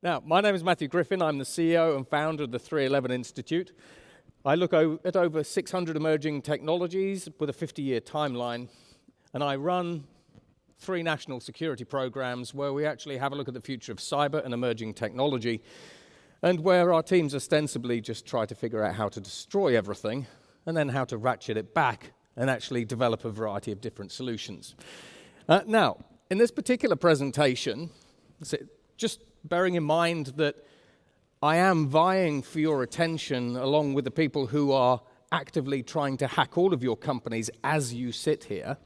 Now, my name is Matthew Griffin. I'm the CEO and founder of the 311 Institute. I look at over 600 emerging technologies with a 50-year timeline, and I run 3 national security programs where we actually have a look at the future of cyber and emerging technology, and where our teams ostensibly just try to figure out how to destroy everything and then how to ratchet it back and actually develop a variety of different solutions. Now, in this particular presentation, just bearing in mind that I am vying for your attention along with the people who are actively trying to hack all of your companies as you sit here,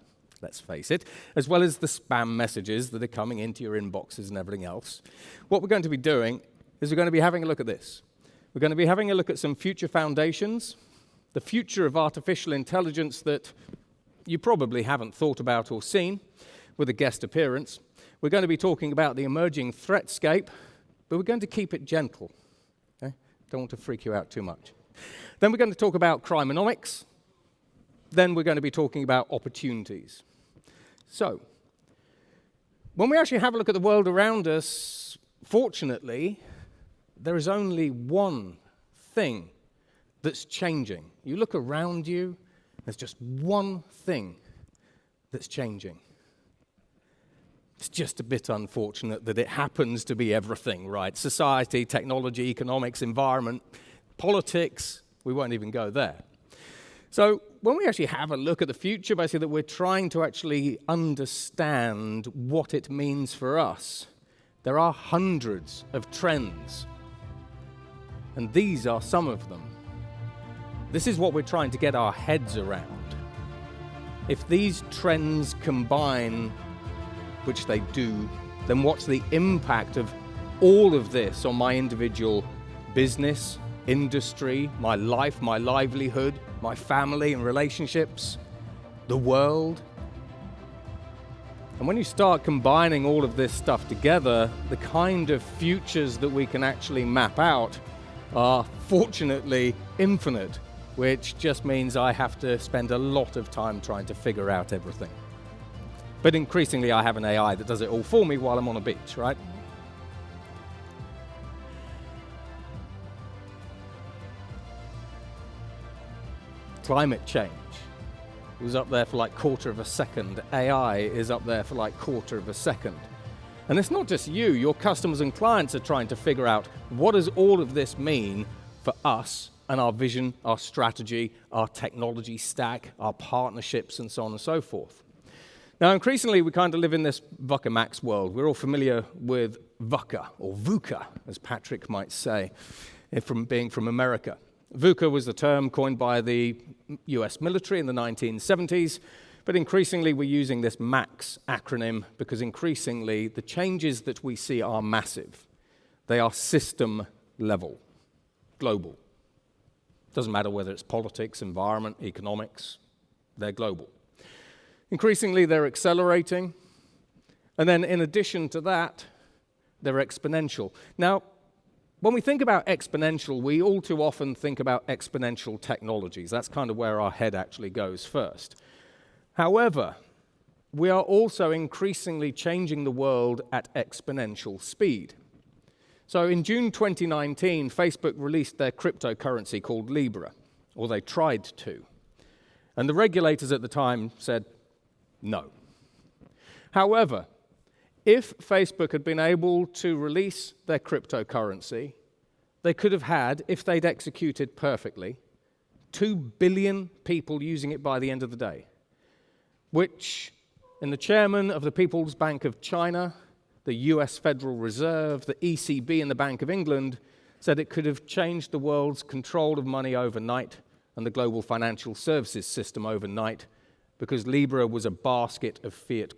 let's face it, as well as the spam messages that are coming into your inboxes and everything else. What we're going to be doing is we're going to be having a look at this. We're going to be having a look at some future foundations, the future of artificial intelligence that you probably haven't thought about or seen with a guest appearance. We're going to be talking about the emerging threatscape, but we're going to keep it gentle. Okay? Don't want to freak you out too much. Then we're going to talk about criminomics. Then we're going to be talking about opportunities. So, when we actually have a look at the world around us, fortunately, there is only one thing that's changing. You look around you, there's just one thing that's changing. It's just a bit unfortunate that it happens to be everything, right? Society, technology, economics, environment, politics, we won't even go there. So when we actually have a look at the future, basically that we're trying to actually understand what it means for us, there are hundreds of trends. And these are some of them. This is what we're trying to get our heads around. If these trends combine, which they do, then what's the impact of all of this on my individual business, industry, my life, my livelihood, my family and relationships, the world? And when you start combining all of this stuff together, the kind of futures that we can actually map out are fortunately infinite, which just means I have to spend a lot of time trying to figure out everything. But increasingly, I have an AI that does it all for me while I'm on a beach, right? Climate change was up there for like quarter of a second. AI is up there for like quarter of a second. And it's not just you. Your customers and clients are trying to figure out what does all of this mean for us and our vision, our strategy, our technology stack, our partnerships, and so on and so forth. Now, increasingly, we kind of live in this VUCA Max world. We're all familiar with VUCA, or VUCA, as Patrick might say, from being from America. VUCA was the term coined by the US military in the 1970s, but increasingly we're using this MAX acronym because increasingly the changes that we see are massive. They are system level, global. Doesn't matter whether it's politics, environment, economics, they're global. Increasingly, they're accelerating, and then in addition to that, they're exponential. Now, when we think about exponential, we all too often think about exponential technologies. That's kind of where our head actually goes first. However, we are also increasingly changing the world at exponential speed. So in June 2019, Facebook released their cryptocurrency called Libra, or they tried to. And the regulators at the time said, no. However, if Facebook had been able to release their cryptocurrency, they could have had, if they'd executed perfectly, 2 billion people using it by the end of the day, which, in the chairman of the People's Bank of China, the US Federal Reserve, the ECB, and the Bank of England, said it could have changed the world's control of money overnight and the global financial services system overnight, because Libra was a basket of fiat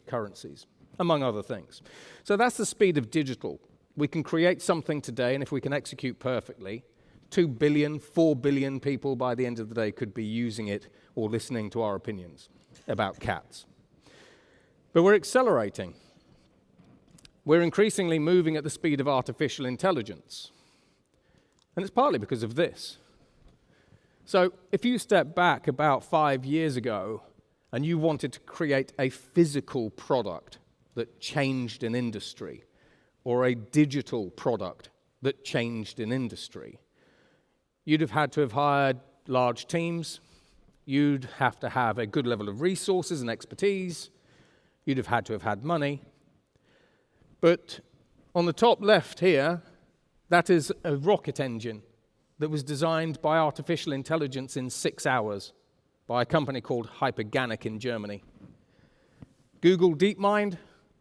currencies, among other things. So that's the speed of digital. We can create something today, and if we can execute perfectly, 2 billion, 4 billion people by the end of the day could be using it or listening to our opinions about cats. But we're accelerating. We're increasingly moving at the speed of artificial intelligence. And it's partly because of this. So if you step back about 5 years ago and you wanted to create a physical product that changed an industry, or a digital product that changed an industry, you'd have had to have hired large teams. You'd have to have a good level of resources and expertise. You'd have had to have had money. But on the top left here, that is a rocket engine that was designed by artificial intelligence in 6 hours by a company called Hyperganic in Germany. Google DeepMind,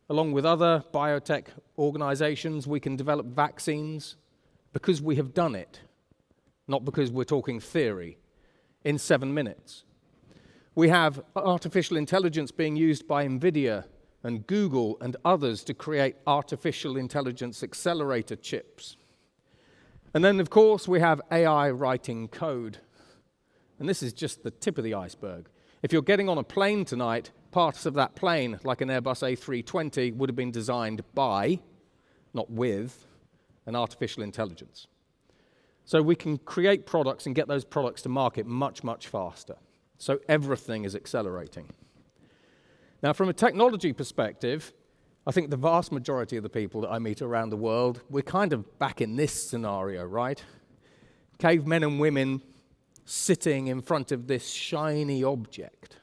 along with other biotech organizations, we can develop vaccines because we have done it, not because we're talking theory, in 7 minutes. We have artificial intelligence being used by NVIDIA and Google and others to create artificial intelligence accelerator chips. And then, of course, we have AI writing code. And this is just the tip of the iceberg. If you're getting on a plane tonight, parts of that plane, like an Airbus A320, would have been designed by, not with, an artificial intelligence. So we can create products and get those products to market much, much faster. So everything is accelerating. Now, from a technology perspective, I think the vast majority of the people that I meet around the world, we're kind of back in this scenario, right? Cavemen and women sitting in front of this shiny object.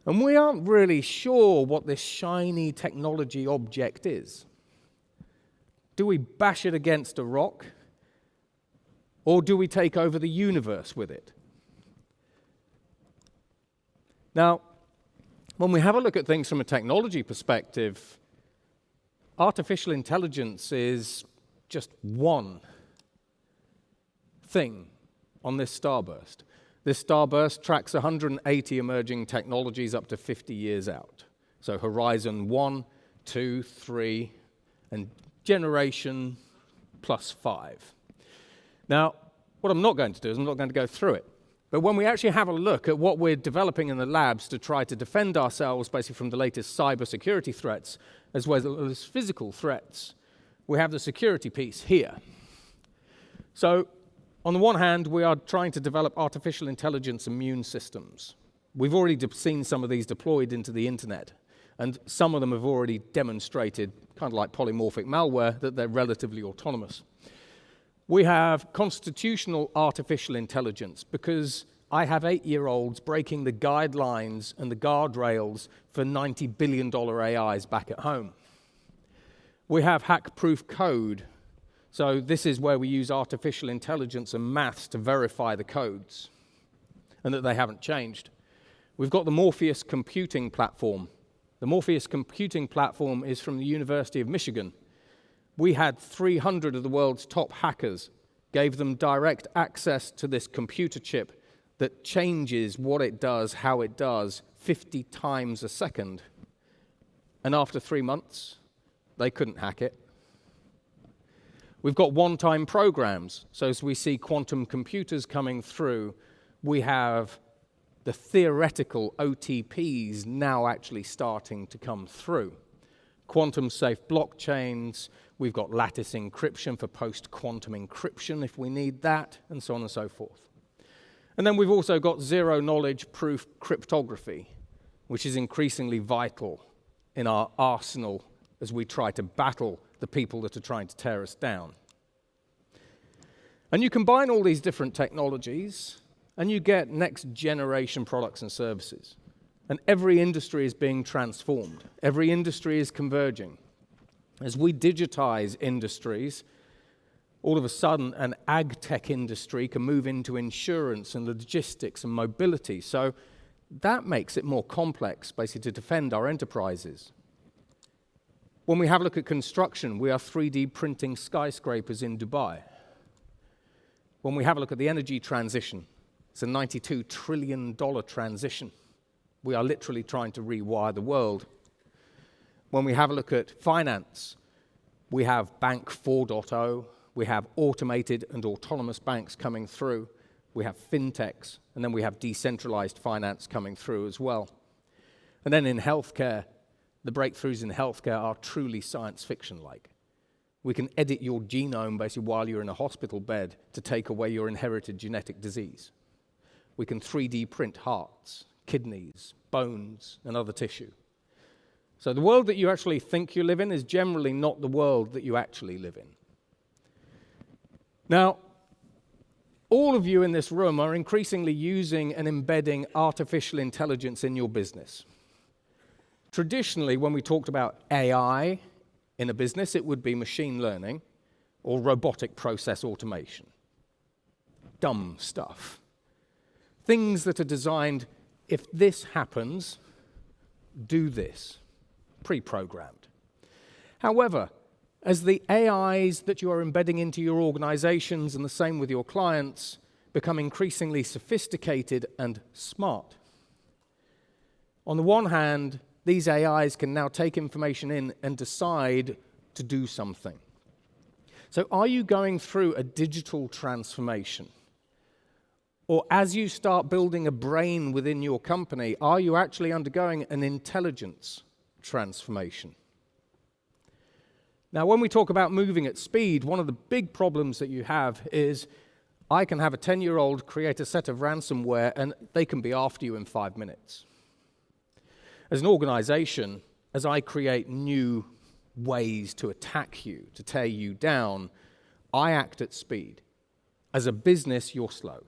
And we aren't really sure what this shiny technology object is. Do we bash it against a rock? Or do we take over the universe with it? Now, when we have a look at things from a technology perspective, artificial intelligence is just one thing on this starburst. This starburst tracks 180 emerging technologies up to 50 years out. So horizon 1, 2, 3, and generation plus 5. Now, what I'm not going to do is I'm not going to go through it. But when we actually have a look at what we're developing in the labs to try to defend ourselves basically from the latest cybersecurity threats as well as physical threats, we have the security piece here. So on the one hand, we are trying to develop artificial intelligence immune systems. We've already seen some of these deployed into the internet, and some of them have already demonstrated, kind of like polymorphic malware, that they're relatively autonomous. We have constitutional artificial intelligence because I have 8-year-olds breaking the guidelines and the guardrails for $90 billion AIs back at home. We have hack-proof code. So this is where we use artificial intelligence and maths to verify the codes and that they haven't changed. We've got the Morpheus computing platform. The Morpheus computing platform is from the University of Michigan. We had 300 of the world's top hackers, gave them direct access to this computer chip that changes what it does, how it does, 50 times a second. And after 3 months, they couldn't hack it. We've got one-time programs. So as we see quantum computers coming through, we have the theoretical OTPs now actually starting to come through. Quantum-safe blockchains, we've got lattice encryption for post-quantum encryption if we need that, and so on and so forth. And then we've also got zero-knowledge proof cryptography, which is increasingly vital in our arsenal as we try to battle the people that are trying to tear us down. And you combine all these different technologies, and you get next-generation products and services. And every industry is being transformed. Every industry is converging. As we digitize industries, all of a sudden an ag tech industry can move into insurance and logistics and mobility. So that makes it more complex, basically, to defend our enterprises. When we have a look at construction, we are 3D printing skyscrapers in Dubai. When we have a look at the energy transition, it's a $92 trillion transition. We are literally trying to rewire the world. When we have a look at finance, we have Bank 4.0, we have automated and autonomous banks coming through, we have fintechs, and then we have decentralized finance coming through as well. And then in healthcare, the breakthroughs in healthcare are truly science fiction-like. We can edit your genome basically while you're in a hospital bed to take away your inherited genetic disease. We can 3D print hearts, kidneys, bones, and other tissue. So the world that you actually think you live in is generally not the world that you actually live in. Now, all of you in this room are increasingly using and embedding artificial intelligence in your business. Traditionally, when we talked about AI in a business, it would be machine learning or robotic process automation. Dumb stuff. Things that are designed, if this happens, do this. Pre-programmed. However, as the AIs that you are embedding into your organizations, and the same with your clients, become increasingly sophisticated and smart, on the one hand, these AIs can now take information in and decide to do something. So are you going through a digital transformation? Or as you start building a brain within your company, are you actually undergoing an intelligence transformation? Now, when we talk about moving at speed, one of the big problems that you have is I can have a 10-year-old create a set of ransomware and they can be after you in 5 minutes. As an organization, as I create new ways to attack you, to tear you down, I act at speed. As a business, you're slow.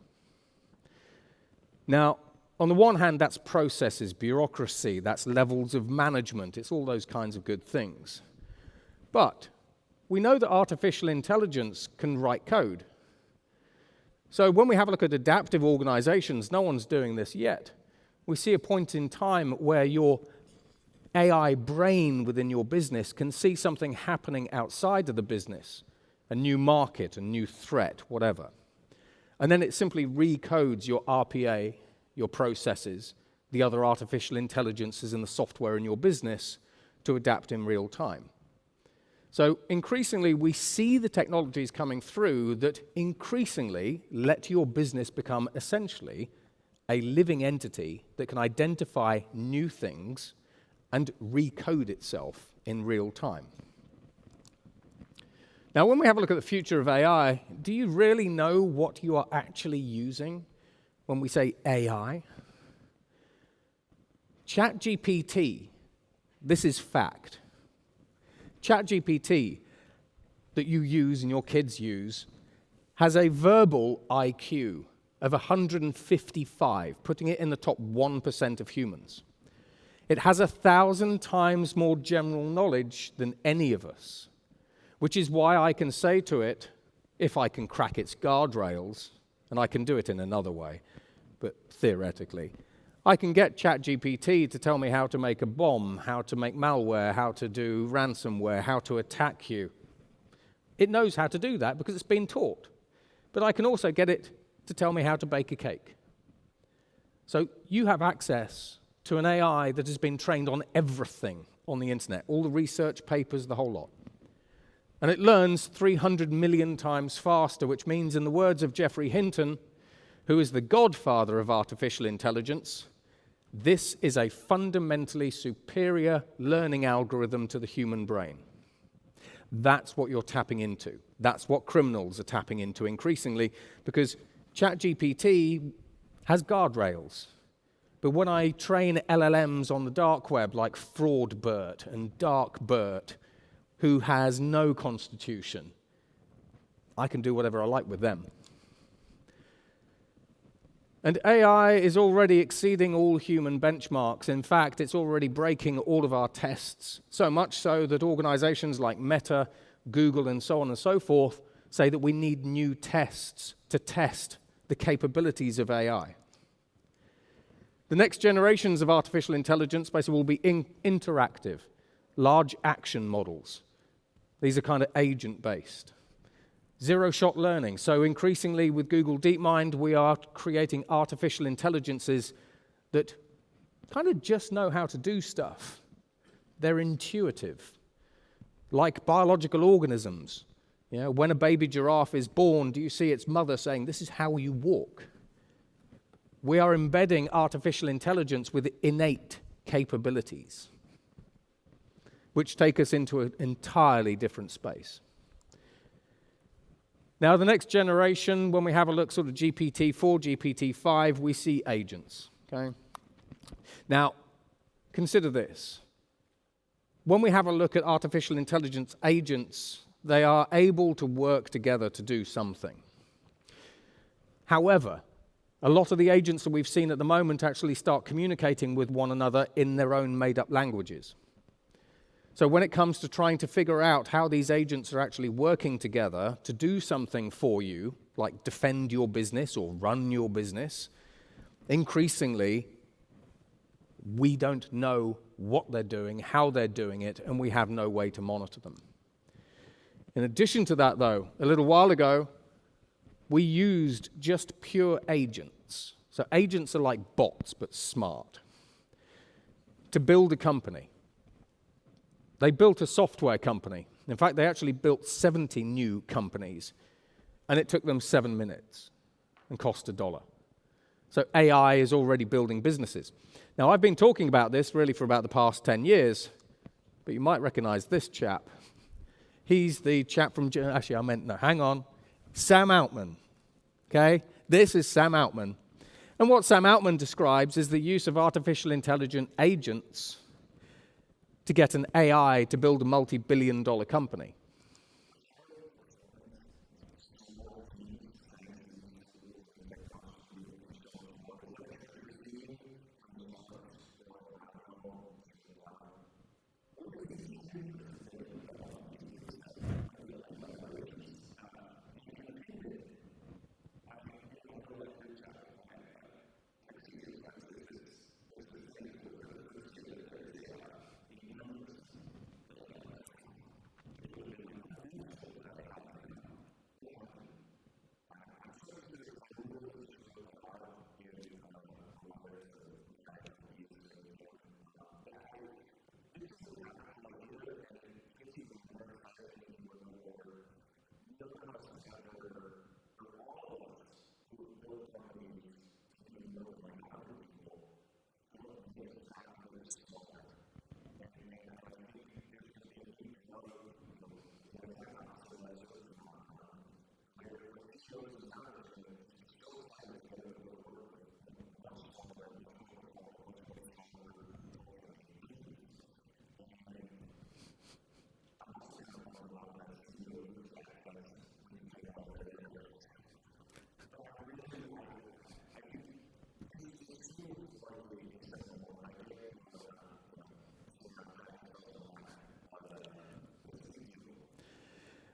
Now, on the one hand, that's processes, bureaucracy, that's levels of management, it's all those kinds of good things. But we know that artificial intelligence can write code. So when we have a look at adaptive organizations, no one's doing this yet. We see a point in time where your AI brain within your business can see something happening outside of the business, a new market, a new threat, whatever. And then it simply recodes your RPA, your processes, the other artificial intelligences in the software in your business to adapt in real time. So increasingly, we see the technologies coming through that increasingly let your business become essentially a living entity that can identify new things and recode itself in real time. Now, when we have a look at the future of AI, do you really know what you are actually using when we say AI? ChatGPT, this is fact. ChatGPT that you use and your kids use has a verbal IQ of 155, putting it in the top 1% of humans. It has 1,000 times more general knowledge than any of us, which is why I can say to it, if I can crack its guardrails, and I can do it in another way, but theoretically, I can get ChatGPT to tell me how to make a bomb, how to make malware, how to do ransomware, how to attack you. It knows how to do that because it's been taught. But I can also get it to tell me how to bake a cake. So you have access to an AI that has been trained on everything on the internet, all the research papers, the whole lot. And it learns 300 million times faster, which means, in the words of Geoffrey Hinton, who is the godfather of artificial intelligence, this is a fundamentally superior learning algorithm to the human brain. That's what you're tapping into. That's what criminals are tapping into increasingly, because ChatGPT has guardrails. But when I train LLMs on the dark web, like Fraudbert and Darkbert, who has no constitution, I can do whatever I like with them. And AI is already exceeding all human benchmarks. In fact, it's already breaking all of our tests, so much so that organizations like Meta, Google, and so on and so forth say that we need new tests to test the capabilities of AI. The next generations of artificial intelligence basically will be interactive, large action models. These are kind of agent-based. Zero-shot learning. So increasingly with Google DeepMind, we are creating artificial intelligences that kind of just know how to do stuff. They're intuitive, like biological organisms. You know, when a baby giraffe is born, do you see its mother saying, "This is how you walk"? We are embedding artificial intelligence with innate capabilities, which take us into an entirely different space. Now, the next generation, when we have a look sort of GPT-4, GPT-5, we see agents, okay? Now, consider this. when we have a look at artificial intelligence agents, they are able to work together to do something. However, a lot of the agents that we've seen at the moment actually start communicating with one another in their own made-up languages. So when it comes to trying to figure out how these agents are actually working together to do something for you, like defend your business or run your business, increasingly, we don't know what they're doing, how they're doing it, and we have no way to monitor them. In addition to that, though, a little while ago, we used just pure agents. So agents are like bots, but smart, to build a company. They built a software company. In fact, they actually built 70 new companies, and it took them 7 minutes and cost $1. So AI is already building businesses. Now, I've been talking about this really for about the past 10 years, but you might recognize this chap. He's the chap from, Sam Altman. Okay? This is Sam Altman. And what Sam Altman describes is the use of artificial intelligent agents to get an AI to build a multi-billion-dollar company.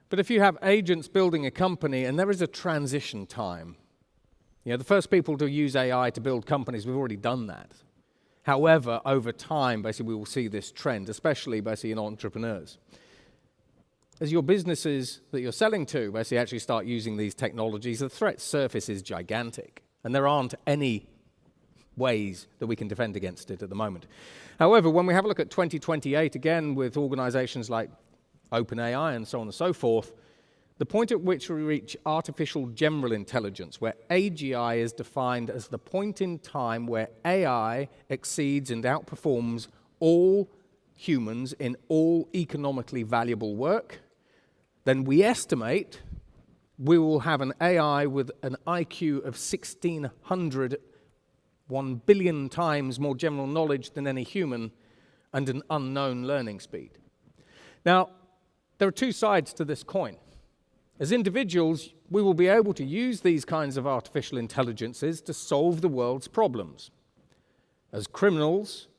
But if you have agents building a company and there is a transition time, the first people to use AI to build companies, we've already done that. However, over time, basically, we will see this trend, especially basically in entrepreneurs. As your businesses that you're selling to basically actually start using these technologies, the threat surface is gigantic, and there aren't any ways that we can defend against it at the moment. However, when we have a look at 2028, again, with organizations like OpenAI and so on and so forth, the point at which we reach artificial general intelligence, where AGI is defined as the point in time where AI exceeds and outperforms all humans in all economically valuable work, then we estimate we will have an AI with an IQ of 1,600, 1 billion times more general knowledge than any human, and an unknown learning speed. Now, there are two sides to this coin. As individuals, we will be able to use these kinds of artificial intelligences to solve the world's problems. As criminals,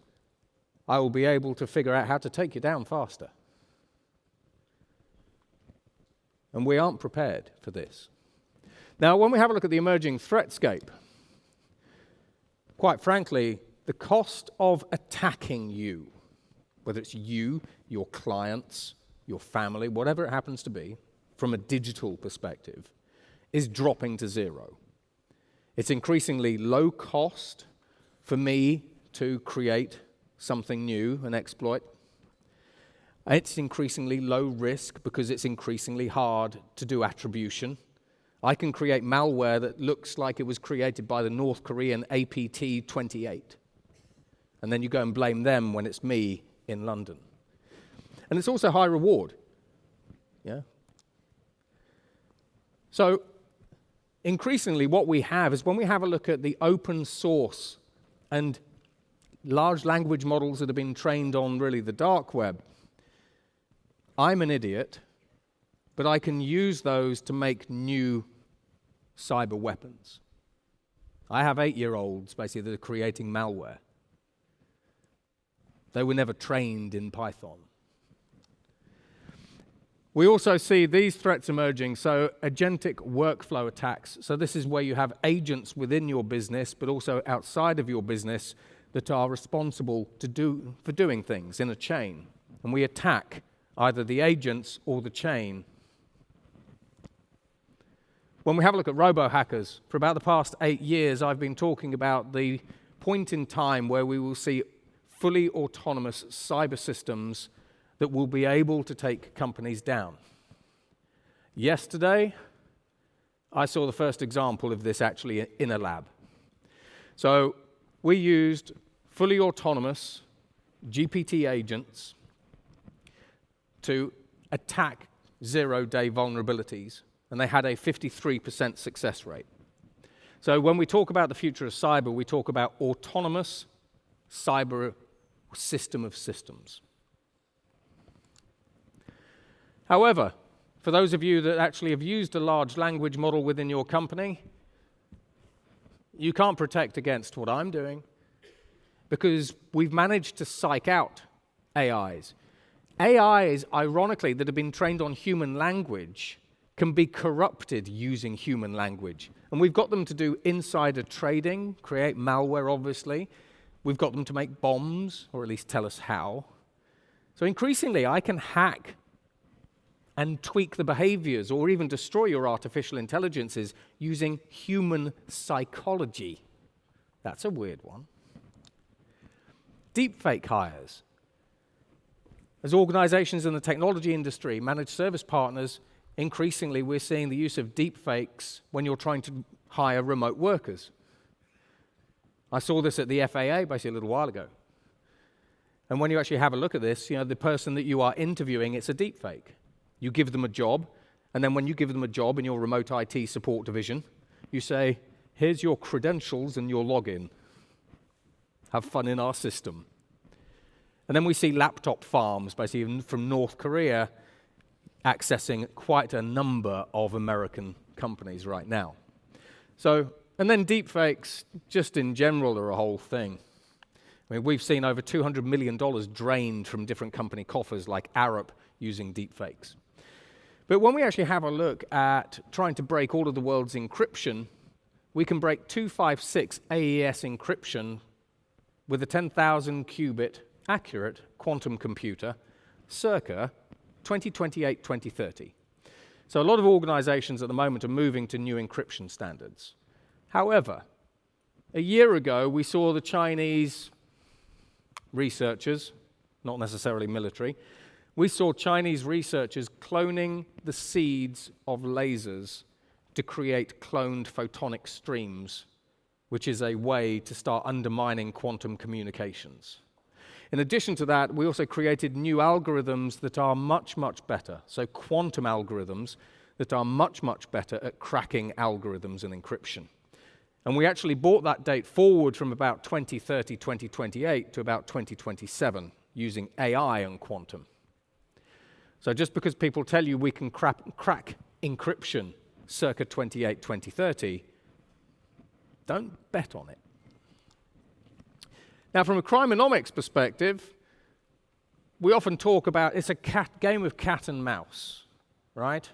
I will be able to figure out how to take you down faster. And we aren't prepared for this. Now, when we have a look at the emerging threatscape, quite frankly, the cost of attacking you, whether it's you, your clients, your family, whatever it happens to be, from a digital perspective, is dropping to zero. It's increasingly low cost for me to create something new, an exploit. It's increasingly low risk because it's increasingly hard to do attribution. I can create malware that looks like it was created by the North Korean APT-28. And then you go and blame them when it's me in London. And it's also high reward. Yeah. So increasingly what we have is when we have a look at the open source and large language models that have been trained on really the dark web, I'm an idiot, but I can use those to make new cyber weapons. I have 8-year-olds, basically, that are creating malware. They were never trained in Python. We also see these threats emerging, so agentic workflow attacks. So this is where you have agents within your business, but also outside of your business, that are responsible for doing things in a chain. And we attack either the agents or the chain. When we have a look at robo-hackers, for about the past 8 years, I've been talking about the point in time where we will see fully autonomous cyber systems that will be able to take companies down. Yesterday, I saw the first example of this actually in a lab. So we used fully autonomous GPT agents to attack zero-day vulnerabilities, and they had a 53% success rate. So when we talk about the future of cyber, we talk about autonomous cyber system of systems. However, for those of you that actually have used a large language model within your company, you can't protect against what I'm doing, because we've managed to psych out AIs. AIs, ironically, that have been trained on human language can be corrupted using human language. And we've got them to do insider trading, create malware, obviously. We've got them to make bombs, or at least tell us how. So increasingly, I can hack and tweak the behaviors or even destroy your artificial intelligences using human psychology. That's a weird one. Deepfake hires. As organizations in the technology industry, managed service partners, increasingly we're seeing the use of deepfakes when you're trying to hire remote workers. I saw this at the FAA basically a little while ago. And when you actually have a look at this, the person that you are interviewing, it's a deepfake. You give them a job, and then when you give them a job in your remote IT support division, you say, here's your credentials and your login. Have fun in our system. And then we see laptop farms, basically from North Korea, accessing quite a number of American companies right now. And then deepfakes, just in general, are a whole thing. I mean, we've seen over $200 million drained from different company coffers like Arup using deepfakes. But when we actually have a look at trying to break all of the world's encryption, we can break 256 AES encryption with a 10,000 qubit accurate quantum computer circa 2028, 2030. So a lot of organizations at the moment are moving to new encryption standards. However, a year ago, we saw the Chinese researchers, not necessarily military, we saw Chinese researchers cloning the seeds of lasers to create cloned photonic streams, which is a way to start undermining quantum communications. In addition to that, we also created new algorithms that are much, much better. So quantum algorithms that are much, much better at cracking algorithms and encryption. And we actually brought that date forward from about 2030, 2028 to about 2027 using AI and quantum. So just because people tell you we can crack encryption circa 28, 2030, don't bet on it. Now, from a criminomics perspective, we often talk about it's a game of cat and mouse, right?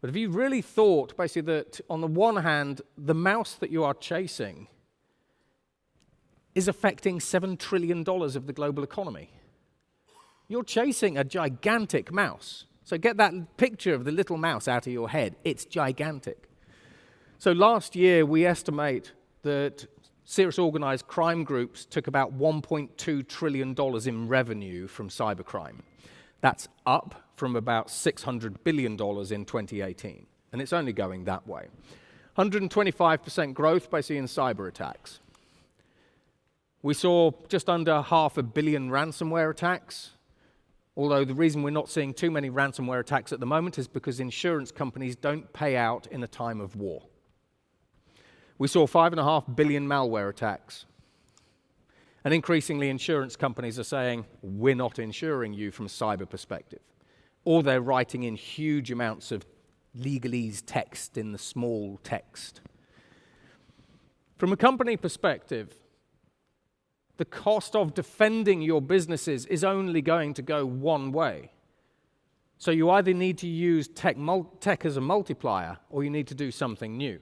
But have you really thought, basically, that on the one hand, the mouse that you are chasing is affecting $7 trillion of the global economy? You're chasing a gigantic mouse. So get that picture of the little mouse out of your head. It's gigantic. So last year, we estimate that serious organized crime groups took about $1.2 trillion in revenue from cybercrime. That's up from about $600 billion in 2018, and it's only going that way. 125% growth basically in cyber attacks. We saw just under 500 million ransomware attacks, although the reason we're not seeing too many ransomware attacks at the moment is because insurance companies don't pay out in a time of war. We saw 5.5 billion malware attacks. And increasingly, insurance companies are saying, we're not insuring you from a cyber perspective. or they're writing in huge amounts of legalese text in the small text. From a company perspective, the cost of defending your businesses is only going to go one way. So you either need to use tech as a multiplier, or you need to do something new.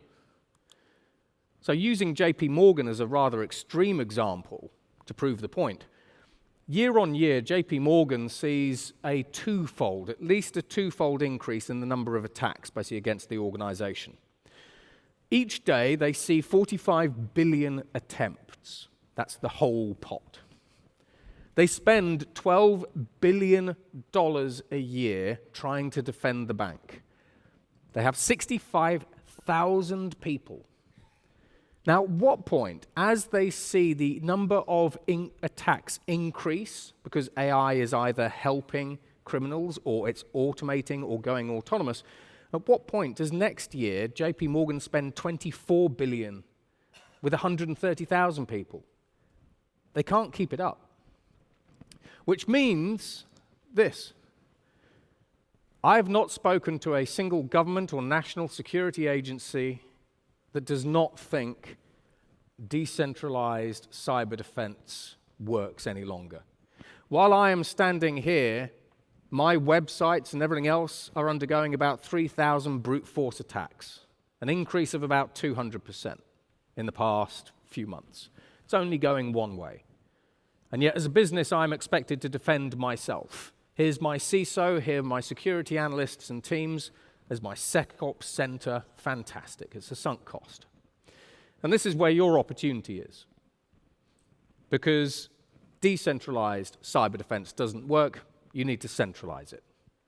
So using JP Morgan as a rather extreme example to prove the point, year on year, JP Morgan sees at least a twofold increase in the number of attacks basically against the organization. Each day, they see 45 billion attempts. That's the whole pot. They spend $12 billion a year trying to defend the bank. They have 65,000 people. Now, at what point, as they see the number of attacks increase, because AI is either helping criminals, or it's automating, or going autonomous, at what point does next year JP Morgan spend $24 billion with 130,000 people? They can't keep it up. Which means this. I have not spoken to a single government or national security agency that does not think decentralized cyber defense works any longer. While I am standing here, my websites and everything else are undergoing about 3,000 brute force attacks, an increase of about 200% in the past few months. It's only going one way. And yet, as a business, I'm expected to defend myself. Here's my CISO, here are my security analysts and teams. There's my SecOps center. Fantastic. It's a sunk cost. And this is where your opportunity is. Because decentralized cyber defense doesn't work, you need to centralize it.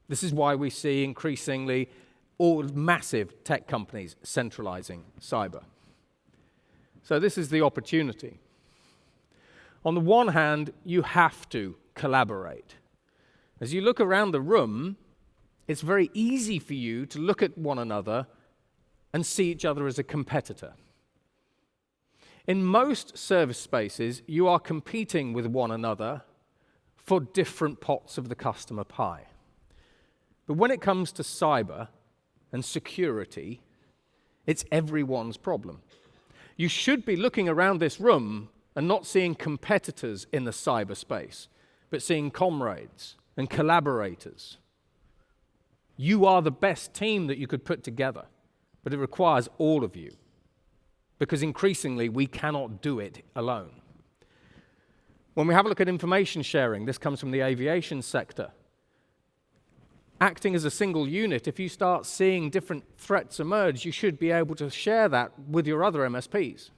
This is why we see increasingly all massive tech companies centralizing cyber. So this is the opportunity. On the one hand, you have to collaborate. As you look around the room, it's very easy for you to look at one another and see each other as a competitor. In most service spaces, you are competing with one another for different pots of the customer pie. But when it comes to cyber and security, it's everyone's problem. You should be looking around this room and not seeing competitors in the cyberspace, but seeing comrades and collaborators. You are the best team that you could put together, but it requires all of you, because increasingly we cannot do it alone. When we have a look at information sharing, this comes from the aviation sector. Acting as a single unit, if you start seeing different threats emerge, you should be able to share that with your other MSPs.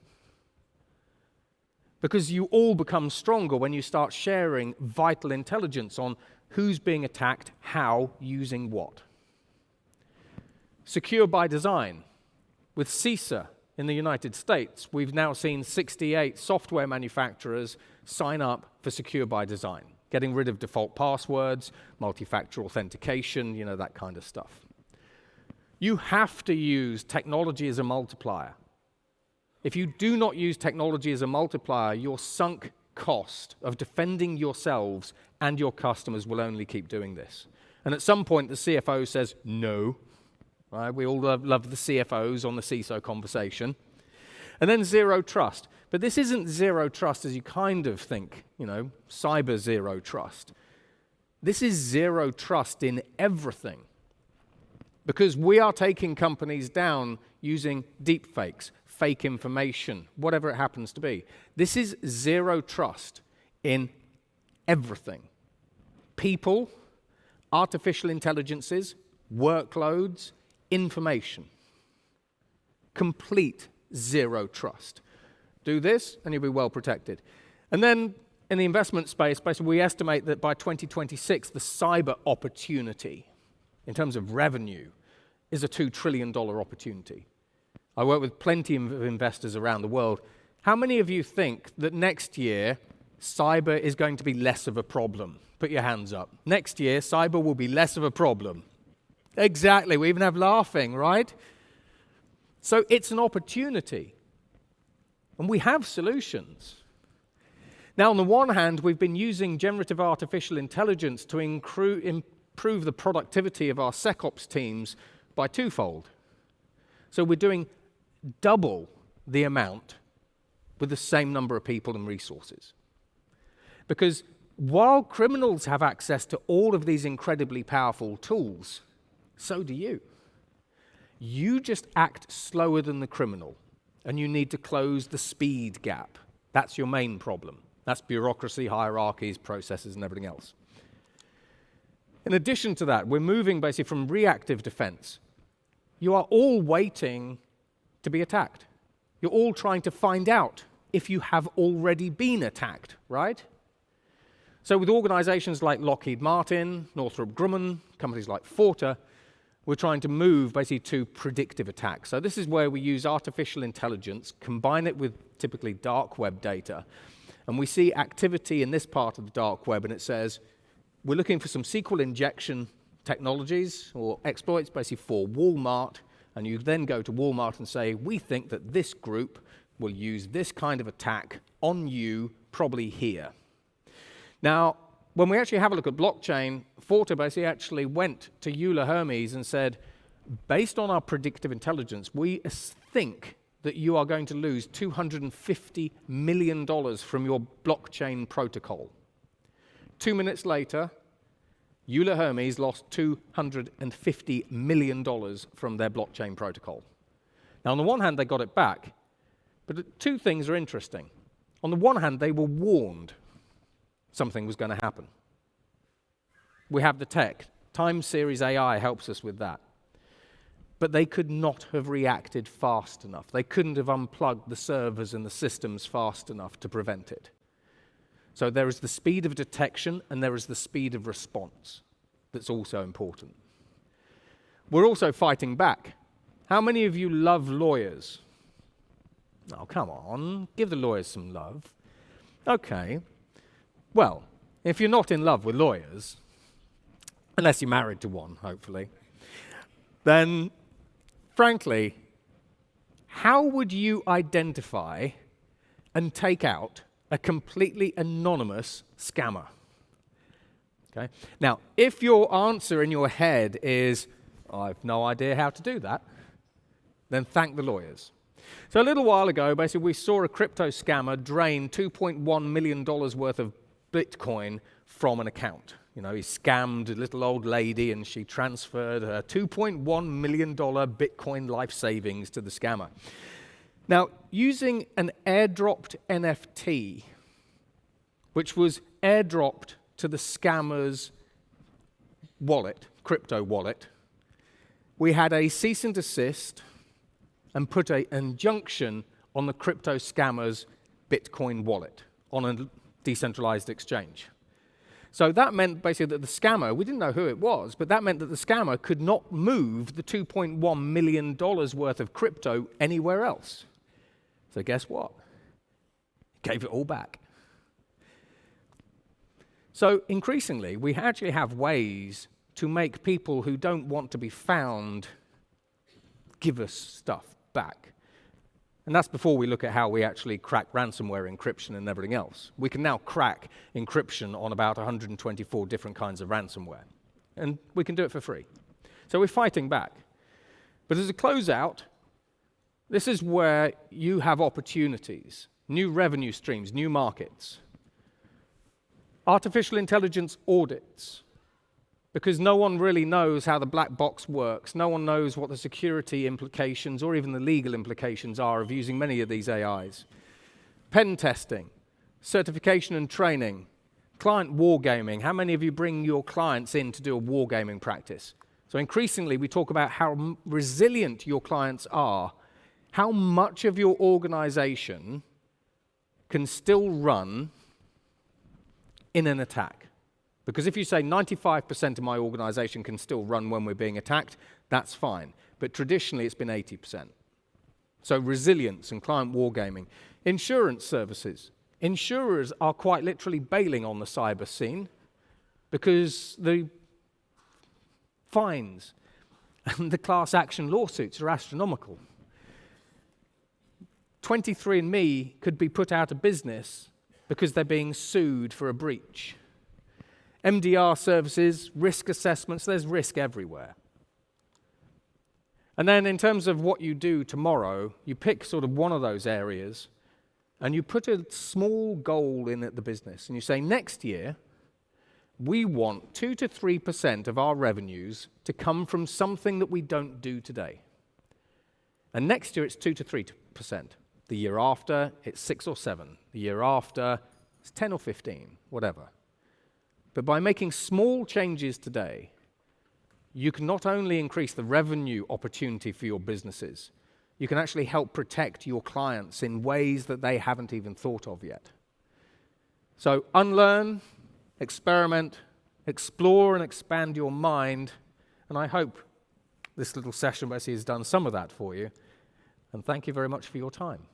Because you all become stronger when you start sharing vital intelligence on who's being attacked, how, using what. Secure by design. With CISA in the United States, we've now seen 68 software manufacturers sign up for secure by design, getting rid of default passwords, multi-factor authentication, that kind of stuff. You have to use technology as a multiplier. If you do not use technology as a multiplier, your sunk cost of defending yourselves and your customers will only keep doing this. And at some point, the CFO says, no. Right? We all love the CFOs on the CISO conversation. And then zero trust. But this isn't zero trust as you kind of think, cyber zero trust. This is zero trust in everything. Because we are taking companies down using deepfakes, fake information, whatever it happens to be. This is zero trust in everything. People, artificial intelligences, workloads, information. Complete zero trust. Do this, and you'll be well protected. And then in the investment space, basically, we estimate that by 2026, the cyber opportunity, in terms of revenue, is a $2 trillion opportunity. I work with plenty of investors around the world. How many of you think that next year, cyber is going to be less of a problem? Put your hands up. Next year, cyber will be less of a problem. Exactly. We even have laughing, right? So it's an opportunity. And we have solutions. Now, on the one hand, we've been using generative artificial intelligence to improve the productivity of our SecOps teams by twofold. So we're doing double the amount with the same number of people and resources. Because while criminals have access to all of these incredibly powerful tools, so do you. You just act slower than the criminal, and you need to close the speed gap. That's your main problem. That's bureaucracy, hierarchies, processes, and everything else. In addition to that, we're moving basically from reactive defense. You are all waiting to be attacked. You're all trying to find out if you have already been attacked, right? So with organizations like Lockheed Martin, Northrop Grumman, companies like Fortinet, we're trying to move basically to predictive attacks. So this is where we use artificial intelligence, combine it with typically dark web data, and we see activity in this part of the dark web, and it says, we're looking for some SQL injection technologies or exploits basically for Walmart, and you then go to Walmart and say, we think that this group will use this kind of attack on you, probably here. Now, when we actually have a look at blockchain, Fortinet basically actually went to Euler Hermes and said, based on our predictive intelligence, we think that you are going to lose $250 million from your blockchain protocol. 2 minutes later, Euler Hermes lost $250 million from their blockchain protocol. Now, on the one hand, they got it back, but two things are interesting. On the one hand, they were warned something was going to happen. We have the tech. Time series AI helps us with that. But they could not have reacted fast enough. They couldn't have unplugged the servers and the systems fast enough to prevent it. So there is the speed of detection and there is the speed of response that's also important. We're also fighting back. How many of you love lawyers? Oh, come on, give the lawyers some love. Okay. Well, if you're not in love with lawyers, unless you're married to one, hopefully, then, frankly, how would you identify and take out a completely anonymous scammer? Okay. Now, if your answer in your head is, I've no idea how to do that, then thank the lawyers. So a little while ago, basically, we saw a crypto scammer drain $2.1 million worth of Bitcoin from an account. You know, he scammed a little old lady and she transferred her $2.1 million Bitcoin life savings to the scammer. Now, using an airdropped NFT, which was airdropped to the scammer's wallet, crypto wallet, we had a cease and desist and put an injunction on the crypto scammer's Bitcoin wallet on a decentralized exchange. So that meant basically that the scammer, we didn't know who it was, but that meant that the scammer could not move the $2.1 million worth of crypto anywhere else. So guess what? Gave it all back. So increasingly, we actually have ways to make people who don't want to be found give us stuff back. And that's before we look at how we actually crack ransomware encryption and everything else. We can now crack encryption on about 124 different kinds of ransomware. And we can do it for free. So we're fighting back. But as a closeout, this is where you have opportunities, new revenue streams, new markets. Artificial intelligence audits. Because no one really knows how the black box works. No one knows what the security implications or even the legal implications are of using many of these AIs. Pen testing, certification and training, client wargaming. How many of you bring your clients in to do a wargaming practice? So increasingly, we talk about how resilient your clients are, how much of your organization can still run in an attack. Because if you say 95% of my organization can still run when we're being attacked, that's fine. But traditionally, it's been 80%. So resilience and client wargaming. Insurance services. Insurers are quite literally bailing on the cyber scene because the fines and the class action lawsuits are astronomical. 23andMe could be put out of business because they're being sued for a breach. MDR services, risk assessments, there's risk everywhere. And then in terms of what you do tomorrow, you pick sort of one of those areas and you put a small goal in at the business. And you say, next year, we want 2 to 3% of our revenues to come from something that we don't do today. And next year, it's 2 to 3%. The year after, it's 6 or 7. The year after, it's 10 or 15, whatever. But by making small changes today, you can not only increase the revenue opportunity for your businesses, you can actually help protect your clients in ways that they haven't even thought of yet. So unlearn, experiment, explore and expand your mind, and I hope this little session basically has done some of that for you. And thank you very much for your time.